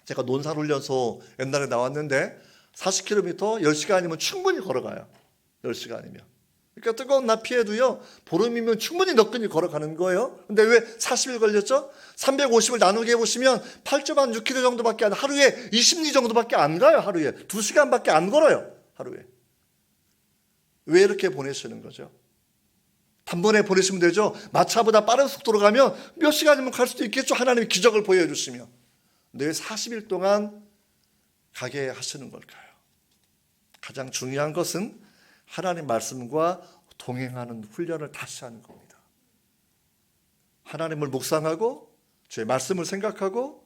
제가 논산훈련소 옛날에 나왔는데 40km 10시간이면 충분히 걸어가요. 10시간이면. 그러니까 뜨거운 낮 피해도요. 보름이면 충분히 너끈히 걸어가는 거예요. 근데 왜 40일 걸렸죠? 350을 나누게 해보시면 8.6km 정도밖에 하루에 20리 정도밖에 안 가요. 하루에 2시간밖에 안 걸어요. 하루에. 왜 이렇게 보내시는 거죠? 단번에 보내시면 되죠. 마차보다 빠른 속도로 가면 몇 시간이면 갈 수도 있겠죠. 하나님이 기적을 보여주시면. 근데 왜 40일 동안 가게 하시는 걸까요? 가장 중요한 것은 하나님 말씀과 동행하는 훈련을 다시 하는 겁니다. 하나님을 묵상하고 주의 말씀을 생각하고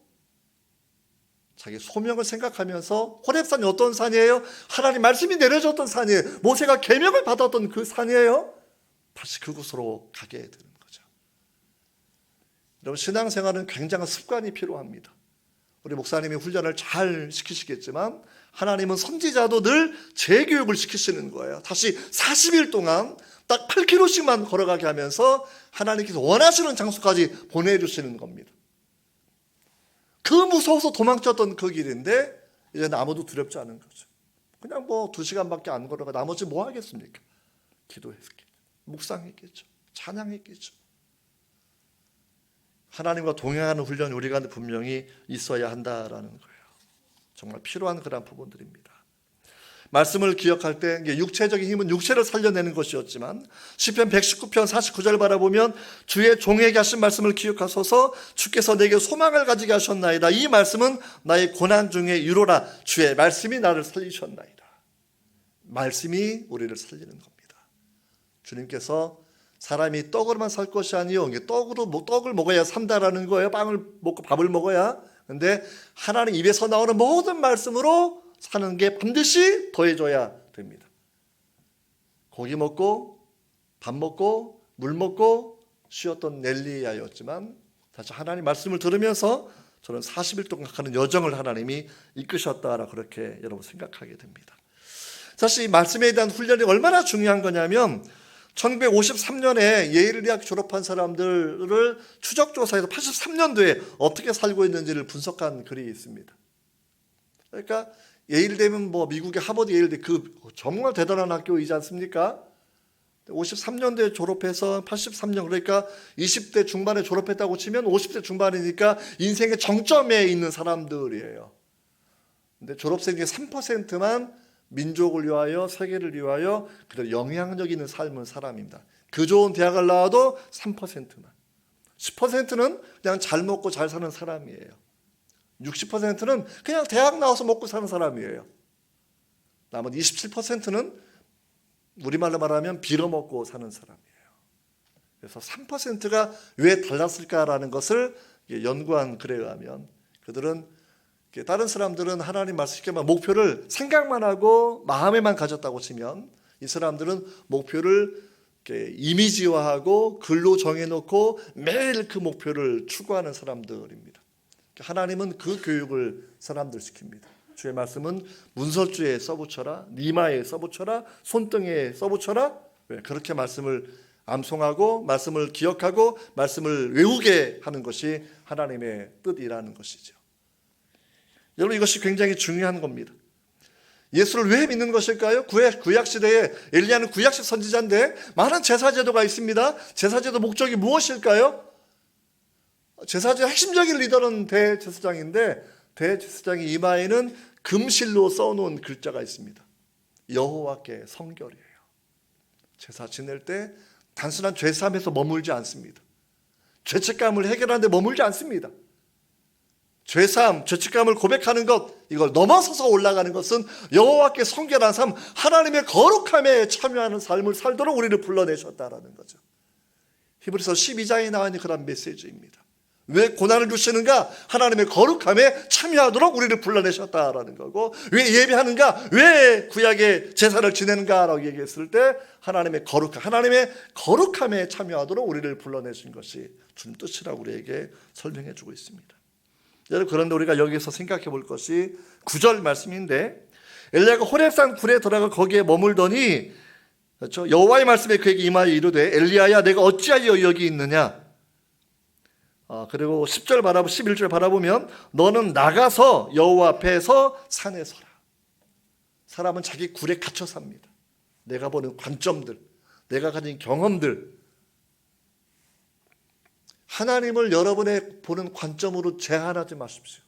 자기 소명을 생각하면서, 호렙산이 어떤 산이에요? 하나님 말씀이 내려졌던 산이에요. 모세가 계명을 받았던 그 산이에요. 다시 그곳으로 가게 되는 거죠. 여러분, 신앙생활은 굉장한 습관이 필요합니다. 우리 목사님이 훈련을 잘 시키시겠지만 하나님은 선지자도 늘 재교육을 시키시는 거예요. 다시 40일 동안 딱 8km씩만 걸어가게 하면서 하나님께서 원하시는 장소까지 보내주시는 겁니다. 그 무서워서 도망쳤던 그 길인데 이제는 아무도 두렵지 않은 거죠. 그냥 뭐 2시간밖에 안 걸어가 나머지 뭐 하겠습니까? 기도했겠죠. 묵상했겠죠. 찬양했겠죠. 하나님과 동행하는 훈련이 우리가 분명히 있어야 한다라는 거예요. 정말 필요한 그런 부분들입니다. 말씀을 기억할 때 육체적인 힘은 육체를 살려내는 것이었지만 시편 119편 49절 바라보면 주의 종에게 하신 말씀을 기억하소서 주께서 내게 소망을 가지게 하셨나이다. 이 말씀은 나의 고난 중에 위로라. 주의 말씀이 나를 살리셨나이다. 말씀이 우리를 살리는 겁니다. 주님께서 사람이 떡으로만 살 것이 아니요 떡을 먹어야 산다라는 거예요. 빵을 먹고 밥을 먹어야. 근데 하나님 입에서 나오는 모든 말씀으로 사는 게 반드시 더해져야 됩니다. 고기 먹고 밥 먹고 물 먹고 쉬었던 엘리야였지만 다시 하나님 말씀을 들으면서 저는 40일 동안 가는 여정을 하나님이 이끄셨다라 그렇게 여러분 생각하게 됩니다. 사실 이 말씀에 대한 훈련이 얼마나 중요한 거냐면 1953년에 예일 대학 졸업한 사람들을 추적조사해서 83년도에 어떻게 살고 있는지를 분석한 글이 있습니다. 그러니까 예일대면 뭐 미국의 하버드 예일대 그 정말 대단한 학교이지 않습니까? 53년도에 졸업해서 83년, 그러니까 20대 중반에 졸업했다고 치면 50대 중반이니까 인생의 정점에 있는 사람들이에요. 근데 졸업생 중에 3%만 민족을 위하여 세계를 위하여 그래도 영향력 있는 삶을 사람입니다. 그 좋은 대학을 나와도 3%만. 10%는 그냥 잘 먹고 잘 사는 사람이에요. 60%는 그냥 대학 나와서 먹고 사는 사람이에요. 나머지 27%는 우리말로 말하면 빌어먹고 사는 사람이에요. 그래서 3%가 왜 달랐을까라는 것을 연구한 글에 의하면 그들은 다른 사람들은 하나님 말씀만 목표를 생각만 하고 마음에만 가졌다고 치면 이 사람들은 목표를 이미지화하고 글로 정해놓고 매일 그 목표를 추구하는 사람들입니다. 하나님은 그 교육을 사람들 시킵니다. 주의 말씀은 문설주에 써붙여라, 니마에 써붙여라, 손등에 써붙여라. 왜? 그렇게 말씀을 암송하고 말씀을 기억하고 말씀을 외우게 하는 것이 하나님의 뜻이라는 것이죠. 여러분, 이것이 굉장히 중요한 겁니다. 예수를 왜 믿는 것일까요? 구약시대에 엘리야는 구약식 선지자인데 많은 제사제도가 있습니다. 제사제도 목적이 무엇일까요? 제사제 핵심적인 리더는 대제사장인데 대제사장의 이마에는 금실로 써놓은 글자가 있습니다. 여호와께 성결이에요. 제사 지낼 때 단순한 죄사함에서 머물지 않습니다. 죄책감을 해결하는 데 머물지 않습니다. 죄사함, 죄책감을 고백하는 것, 이걸 넘어서서 올라가는 것은 여호와께 성결한 삶, 하나님의 거룩함에 참여하는 삶을 살도록 우리를 불러내셨다라는 거죠. 히브리서 12장에 나와 있는 그런 메시지입니다. 왜 고난을 주시는가? 하나님의 거룩함에 참여하도록 우리를 불러내셨다라는 거고, 왜 예배하는가? 왜 구약의 제사를 지내는가라고 얘기했을 때 하나님의 거룩함에 참여하도록 우리를 불러내신 것이 주님 뜻이라고 우리에게 설명해 주고 있습니다. 여러분, 그런데 우리가 여기서 생각해 볼 것이 9절 말씀인데 엘리야가 호렙산 굴에 들어가 거기에 머물더니, 그렇죠? 여호와의 말씀에 그에게 임하여 이르되 엘리야야 내가 어찌하여 여기 있느냐. 그리고 10절 11절 바라보면 너는 나가서 여호와 앞에서 산에 서라. 사람은 자기 굴에 갇혀 삽니다. 내가 보는 관점들, 내가 가진 경험들, 하나님을 여러분의 보는 관점으로 제한하지 마십시오.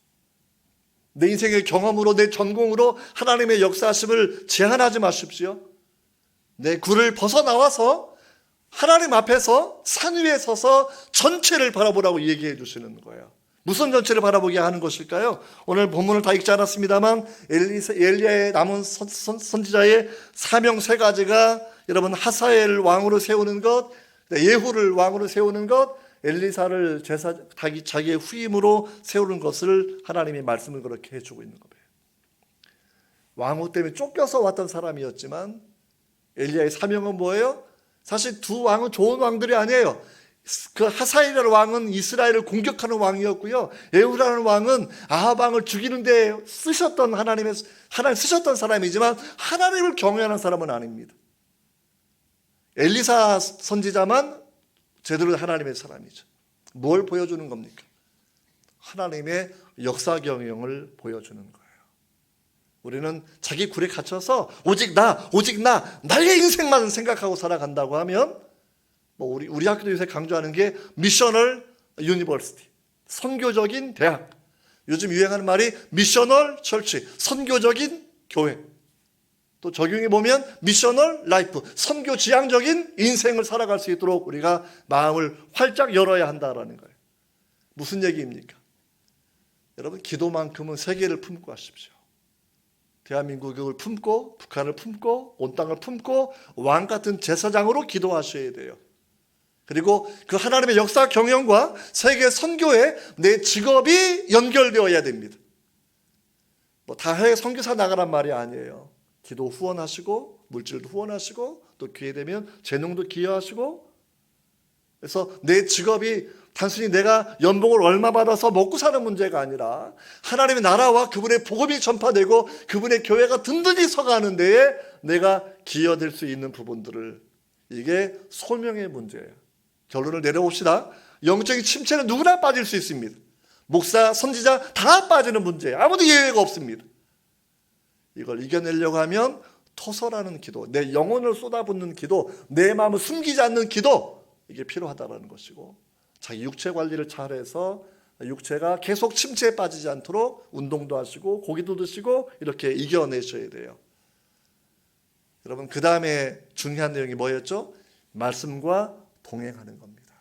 내 인생의 경험으로, 내 전공으로 하나님의 역사하심을 제한하지 마십시오. 내 굴을 벗어나와서 하나님 앞에서 산 위에 서서 전체를 바라보라고 얘기해 주시는 거예요. 무슨 전체를 바라보게 하는 것일까요? 오늘 본문을 다 읽지 않았습니다만 엘리야의 남은 선지자의 사명 3가지가 여러분 하사엘 왕으로 세우는 것, 예후를 왕으로 세우는 것, 엘리사를 자기의 후임으로 세우는 것을 하나님이 말씀을 그렇게 해주고 있는 거예요. 왕후 때문에 쫓겨서 왔던 사람이었지만 엘리야의 사명은 뭐예요? 사실 두 왕은 좋은 왕들이 아니에요. 그 하사엘이라는 왕은 이스라엘을 공격하는 왕이었고요. 에후라는 왕은 아합 왕을 죽이는 데 쓰셨던 하나님 쓰셨던 사람이지만 하나님을 경외하는 사람은 아닙니다. 엘리사 선지자만 제대로 하나님의 사람이죠. 뭘 보여주는 겁니까? 하나님의 역사 경영을 보여주는 거예요. 우리는 자기 굴에 갇혀서 오직 나의 인생만 생각하고 살아간다고 하면 우리 학교도 요새 강조하는 게 미셔널 유니버시티, 선교적인 대학. 요즘 유행하는 말이 미셔널 철치, 선교적인 교회. 또 적용해 보면 미셔널 라이프, 선교 지향적인 인생을 살아갈 수 있도록 우리가 마음을 활짝 열어야 한다라는 거예요. 무슨 얘기입니까? 여러분, 기도만큼은 세계를 품고 하십시오. 대한민국을 품고 북한을 품고 온 땅을 품고 왕 같은 제사장으로 기도하셔야 돼요. 그리고 그 하나님의 역사 경영과 세계 선교에 내 직업이 연결되어야 됩니다. 다 해외 선교사 나가란 말이 아니에요. 기도 후원하시고 물질도 후원하시고 또 기회 되면 재능도 기여하시고, 그래서 내 직업이 단순히 내가 연봉을 얼마 받아서 먹고 사는 문제가 아니라 하나님의 나라와 그분의 복음이 전파되고 그분의 교회가 든든히 서가는 데에 내가 기여될 수 있는 부분들을, 이게 소명의 문제예요. 결론을 내려봅시다. 영적인 침체는 누구나 빠질 수 있습니다. 목사, 선지자 다 빠지는 문제예요. 아무도 예외가 없습니다. 이걸 이겨내려고 하면 토설하는 기도, 내 영혼을 쏟아붓는 기도, 내 마음을 숨기지 않는 기도, 이게 필요하다는 것이고, 자기 육체 관리를 잘해서 육체가 계속 침체에 빠지지 않도록 운동도 하시고 고기도 드시고 이렇게 이겨내셔야 돼요. 여러분, 그 다음에 중요한 내용이 뭐였죠? 말씀과 동행하는 겁니다.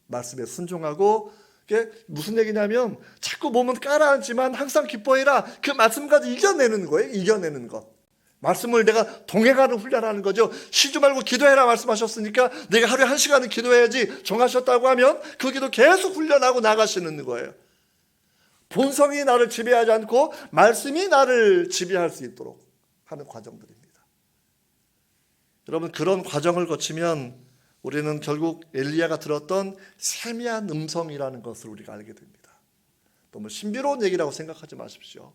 말씀에 순종하고, 이게 무슨 얘기냐면 자꾸 몸은 깔아앉지만 항상 기뻐해라. 그 말씀까지 이겨내는 거예요. 이겨내는 것. 말씀을 내가 동행하는 훈련하는 거죠. 쉬지 말고 기도해라 말씀하셨으니까 내가 하루에 1시간은 기도해야지 정하셨다고 하면 그 기도 계속 훈련하고 나가시는 거예요. 본성이 나를 지배하지 않고 말씀이 나를 지배할 수 있도록 하는 과정들입니다. 여러분, 그런 과정을 거치면 우리는 결국 엘리야가 들었던 세미한 음성이라는 것을 우리가 알게 됩니다. 너무 신비로운 얘기라고 생각하지 마십시오.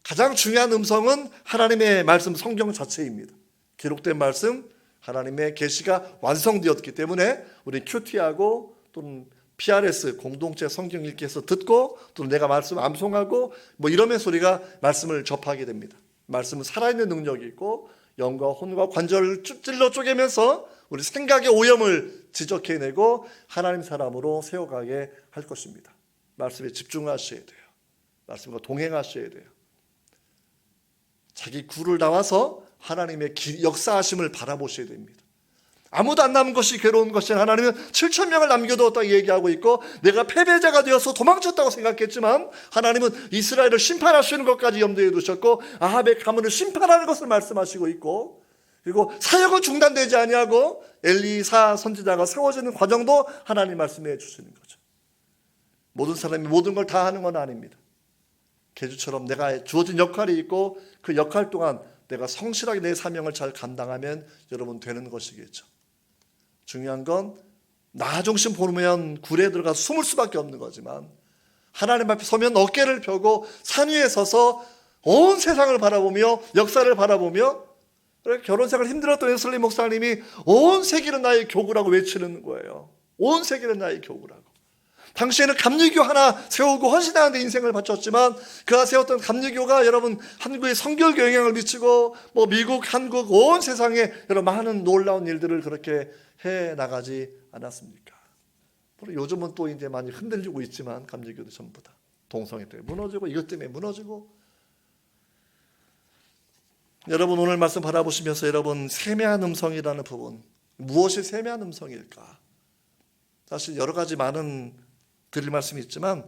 가장 중요한 음성은 하나님의 말씀, 성경 자체입니다. 기록된 말씀, 하나님의 계시가 완성되었기 때문에 우리 큐티하고 또는 PRS 공동체 성경 읽기에서 듣고 또 내가 말씀 암송하고 이러면서 우리가 말씀을 접하게 됩니다. 말씀은 살아있는 능력이 있고 영과 혼과 관절을 찔러 쪼개면서 우리 생각의 오염을 지적해내고 하나님 사람으로 세워가게 할 것입니다. 말씀에 집중하셔야 돼요. 말씀과 동행하셔야 돼요. 자기 굴을 나와서 하나님의 역사하심을 바라보셔야 됩니다. 아무도 안 남은 것이 괴로운 것이, 하나님은 7,000명을 남겨두었다고 얘기하고 있고 내가 패배자가 되어서 도망쳤다고 생각했지만 하나님은 이스라엘을 심판하시는 것까지 염두에 두셨고 아합의 가문을 심판하는 것을 말씀하시고 있고, 그리고 사역은 중단되지 아니하고 엘리사 선지자가 세워지는 과정도 하나님 말씀해 주시는 거죠. 모든 사람이 모든 걸 다 하는 건 아닙니다. 개주처럼 내가 주어진 역할이 있고 그 역할 동안 내가 성실하게 내 사명을 잘 감당하면 여러분 되는 것이겠죠. 중요한 건 나 중심 보면 굴에 들어가 숨을 수밖에 없는 거지만 하나님 앞에 서면 어깨를 펴고 산 위에 서서 온 세상을 바라보며 역사를 바라보며, 결혼생활 힘들었던 웨슬리 목사님이 온 세계는 나의 교구라고 외치는 거예요. 온 세계는 나의 교구라고. 당시에는 감리교 하나 세우고 헌신하는 데 인생을 바쳤지만 그가 세웠던 감리교가 여러분 한국의 선교에 영향을 미치고 미국, 한국, 온 세상에 여러 많은 놀라운 일들을 그렇게 해 나가지 않았습니까? 요즘은 또 이제 많이 흔들리고 있지만 감리교도 전부 다 동성애 때문에 무너지고 이것 때문에 무너지고. 여러분, 오늘 말씀 바라보시면서 여러분, 세미한 음성이라는 부분, 무엇이 세미한 음성일까? 사실 여러 가지 많은 드릴 말씀이 있지만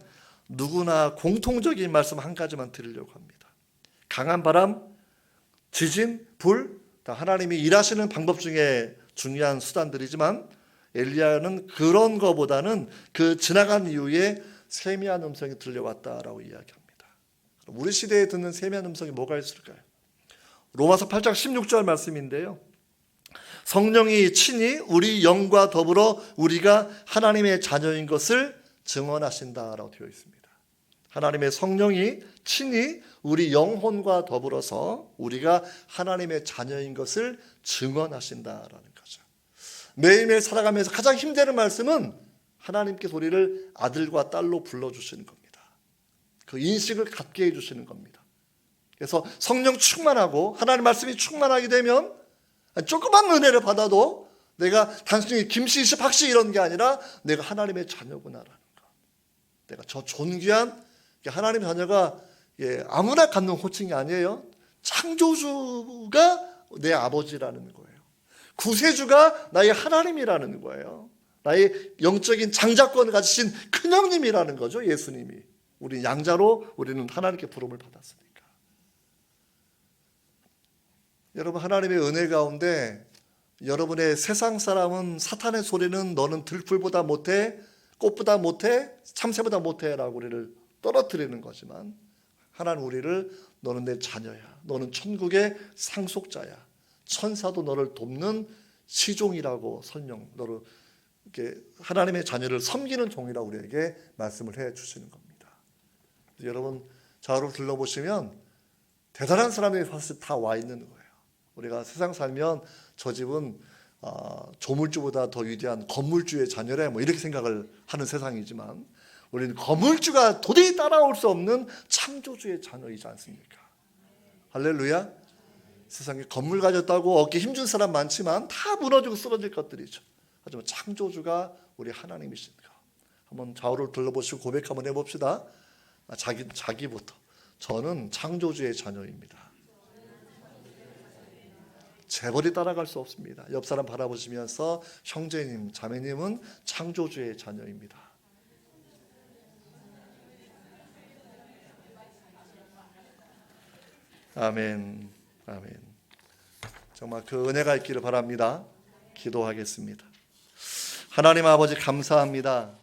누구나 공통적인 말씀 한 가지만 드리려고 합니다. 강한 바람, 지진, 불, 다 하나님이 일하시는 방법 중에 중요한 수단들이지만 엘리야는 그런 거보다는 그 지나간 이후에 세미한 음성이 들려왔다라고 이야기합니다. 우리 시대에 듣는 세미한 음성이 뭐가 있을까요? 로마서 8장 16절 말씀인데요. 성령이 친히 우리 영과 더불어 우리가 하나님의 자녀인 것을 증언하신다라고 되어 있습니다. 하나님의 성령이 친히 우리 영혼과 더불어서 우리가 하나님의 자녀인 것을 증언하신다라는 거죠. 매일매일 살아가면서 가장 힘든 말씀은 하나님께서 우리를 아들과 딸로 불러주시는 겁니다. 그 인식을 갖게 해주시는 겁니다. 그래서 성령 충만하고 하나님 말씀이 충만하게 되면 조그만 은혜를 받아도 내가 단순히 김씨, 박씨 이런 게 아니라 내가 하나님의 자녀구나라는 거. 내가 저 존귀한 하나님의 자녀가 아무나 갖는 호칭이 아니에요. 창조주가 내 아버지라는 거예요. 구세주가 나의 하나님이라는 거예요. 나의 영적인 장자권을 가지신 큰형님이라는 거죠. 예수님이. 우리 양자로 우리는 하나님께 부름을 받았으니까. 여러분, 하나님의 은혜 가운데 여러분의 세상 사람은 사탄의 소리는 너는 들풀보다 못해, 꽃보다 못해, 참새보다 못해 라고 우리를 떨어뜨리는 거지만 하나님 우리를 너는 내 자녀야, 너는 천국의 상속자야, 천사도 너를 돕는 시종이라고 설명, 너를 이렇게 하나님의 자녀를 섬기는 종이라고 우리에게 말씀을 해 주시는 겁니다. 여러분 좌우를 둘러보시면 대단한 사람들이 사실 다 와 있는 거예요. 우리가 세상 살면 저 집은 조물주보다 더 위대한 건물주의 자녀래 뭐 이렇게 생각을 하는 세상이지만 우리는 건물주가 도저히 따라올 수 없는 창조주의 자녀이지 않습니까? 할렐루야. 세상에 건물 가졌다고 어깨 힘준 사람 많지만 다 무너지고 쓰러질 것들이죠. 하지만 창조주가 우리 하나님이십니다. 한번 좌우를 둘러보시고 고백 한번 해봅시다. 자기부터. 저는 창조주의 자녀입니다. 재벌이 따라갈 수 없습니다. 옆 사람 바라보시면서 형제님, 자매님은 창조주의 자녀입니다. 아멘, 아멘. 정말 그 은혜가 있기를 바랍니다. 기도하겠습니다. 하나님 아버지 감사합니다.